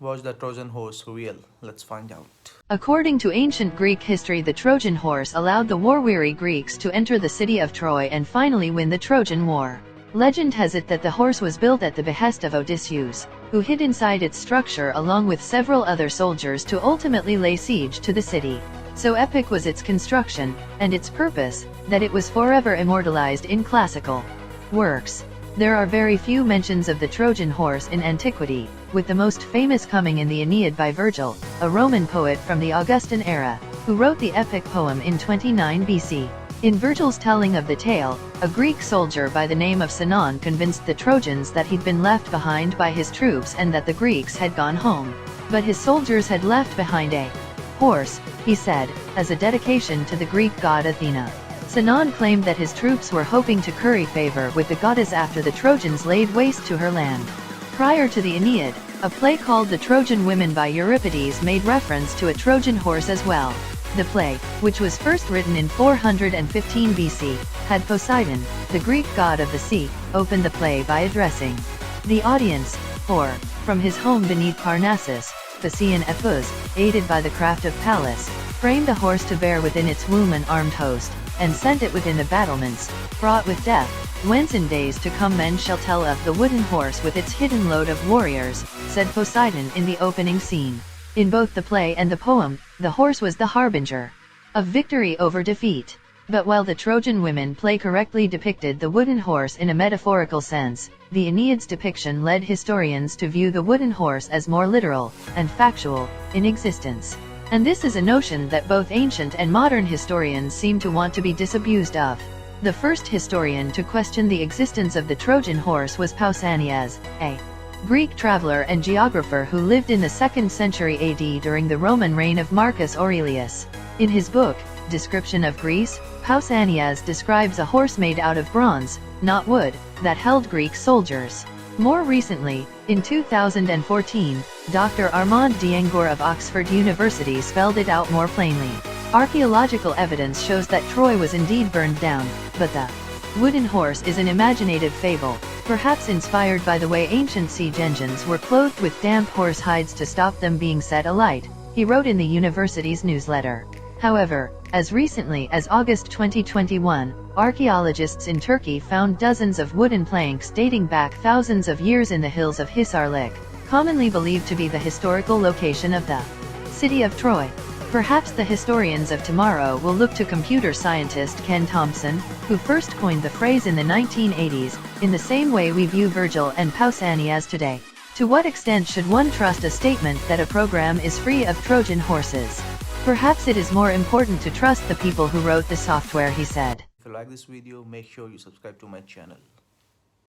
Was the Trojan horse real? Let's find out. According to ancient Greek history, the Trojan horse allowed the war-weary Greeks to enter the city of Troy and finally win the Trojan War. Legend has it that the horse was built at the behest of Odysseus, who hid inside its structure along with several other soldiers to ultimately lay siege to the city. So epic was its construction, and its purpose, that it was forever immortalized in classical works. There are very few mentions of the Trojan horse in antiquity, with the most famous coming in the Aeneid by Virgil, a Roman poet from the Augustan era, who wrote the epic poem in 29 BC. In Virgil's telling of the tale, a Greek soldier by the name of Sinon convinced the Trojans that he'd been left behind by his troops and that the Greeks had gone home. But his soldiers had left behind a horse, he said, as a dedication to the Greek god Athena. Sinon claimed that his troops were hoping to curry favor with the goddess after the Trojans laid waste to her land. Prior to the Aeneid, a play called The Trojan Women by Euripides made reference to a Trojan horse as well. The play, which was first written in 415 BC, had Poseidon, the Greek god of the sea, open the play by addressing the audience, or, from his home beneath Parnassus, Phaeacian Epus, aided by the craft of Pallas, framed the horse to bear within its womb an armed host, and sent it within the battlements, fraught with death, whence in days to come men shall tell of the wooden horse with its hidden load of warriors, said Poseidon in the opening scene. In both the play and the poem, the horse was the harbinger of victory over defeat. But while the Trojan women play correctly depicted the wooden horse in a metaphorical sense, the Aeneid's depiction led historians to view the wooden horse as more literal and factual in existence. And this is a notion that both ancient and modern historians seem to want to be disabused of. The first historian to question the existence of the Trojan horse was Pausanias, a Greek traveler and geographer who lived in the 2nd century AD during the Roman reign of Marcus Aurelius. In his book, Description of Greece, Pausanias describes a horse made out of bronze, not wood, that held Greek soldiers. More recently, in 2014, Dr. Armand Diengour of Oxford University spelled it out more plainly. Archaeological evidence shows that Troy was indeed burned down, but the wooden horse is an imaginative fable, perhaps inspired by the way ancient siege engines were clothed with damp horse hides to stop them being set alight, he wrote in the university's newsletter. However, as recently as August 2021, archaeologists in Turkey found dozens of wooden planks dating back thousands of years in the hills of Hisarlik, commonly believed to be the historical location of the city of Troy. Perhaps the historians of tomorrow will look to computer scientist Ken Thompson, who first coined the phrase in the 1980s, in the same way we view Virgil and Pausanias today. To what extent should one trust a statement that a program is free of Trojan horses? Perhaps it is more important to trust the people who wrote the software, he said. If you like this video, make sure you subscribe to my channel.